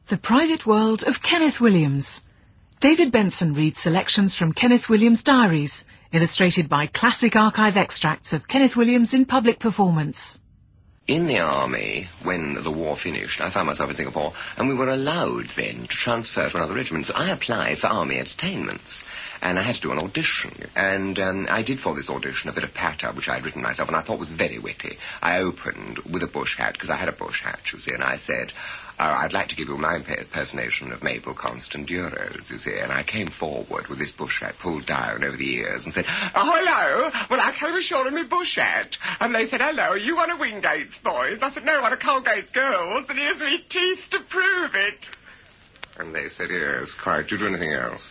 The Private World of Kenneth Williams. David Benson reads selections from Kenneth Williams' diaries, illustrated by classic archive extracts of Kenneth Williams in public performance. In the army, when the war finished, I found myself in Singapore, and we were allowed then to transfer to another regiment. So I applied for army entertainments, and I had to do an audition. And I did for this audition a bit of patter, which I had written myself, and I thought was very witty. I opened with a bush hat, because I had a bush hat, you see, and I said, I'd like to give you my impersonation of Mabel Constant Duros, you see, and I came forward with this bush hat pulled down over the ears and said, "Oh, hello, well, I came ashore in my bush hat." And they said, "Hello, you one of Wingate's boys?" I said, "No, one of Colgate's girls, and here's me teeth to prove it." And they said, "Yes, quite, do you do anything else?"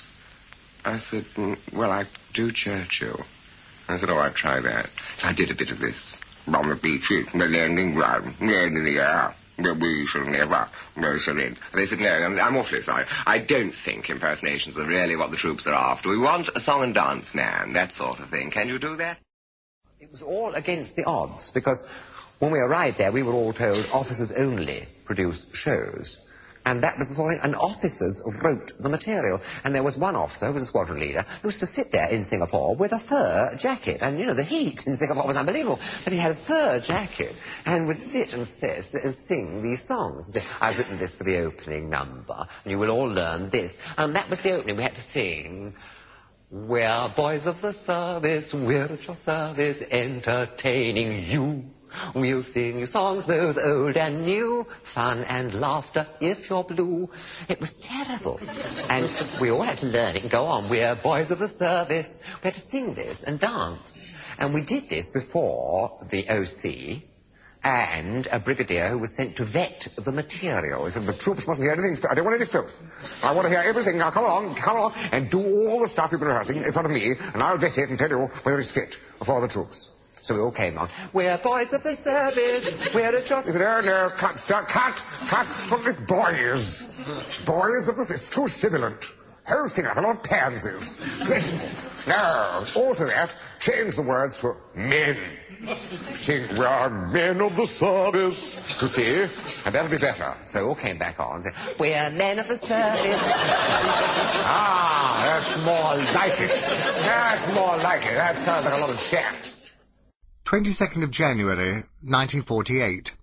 I said, "Well, I do Churchill." I said, "Oh, I'd try that." So I did a bit of this. On the beaches, the landing ground, land in the air. We shall never surrender. They said, "No, I'm awfully sorry. I don't think impersonations are really what the troops are after. We want a song and dance man, that sort of thing. Can you do that?" It was all against the odds, because when we arrived there, we were all told officers only produce shows. And that was the sort of thing, and officers wrote the material. And there was one officer, who was a squadron leader, who used to sit there in Singapore with a fur jacket. And, you know, the heat in Singapore was unbelievable. But he had a fur jacket and would sit and sing these songs. And say, "I've written this for the opening number, and you will all learn this." And that was the opening. We had to sing, "We're boys of the service, we're at your service, entertaining you. We'll sing you songs both old and new, fun and laughter if you're blue." It was terrible. And we all had to learn it and go on. "We're boys of the service." We had to sing this and dance. And we did this before the OC and a brigadier who was sent to vet the material. He said, "The troops mustn't hear anything. I don't want any filth. I want to hear everything. Now come along, and do all the stuff you've been rehearsing in front of me, and I'll vet it and tell you whether it's fit for the troops." So we all came on. "We're boys of the service, we're a trust..." He said, "Oh, no, cut. Look, this boys. Boys of the... It's too sibilant. Whole thing like a lot of pansies. Dreadful. No, alter that. Change the words to men. Sing, we are men of the service." You see? And that'll be better. So we all came back on and said, "We're men of the service." That's more like it. That's more like it. That sounds like a lot of chaps. 22nd of January, 1948.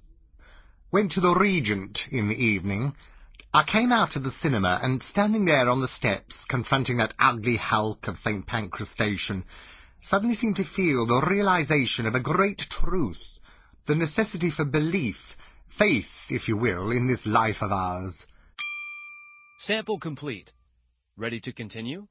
Went to the Regent in the evening. I came out of the cinema, and standing there on the steps, confronting that ugly hulk of St. Pancras Station, suddenly seemed to feel the realization of a great truth, the necessity for belief, faith, if you will, in this life of ours. Sample complete. Ready to continue?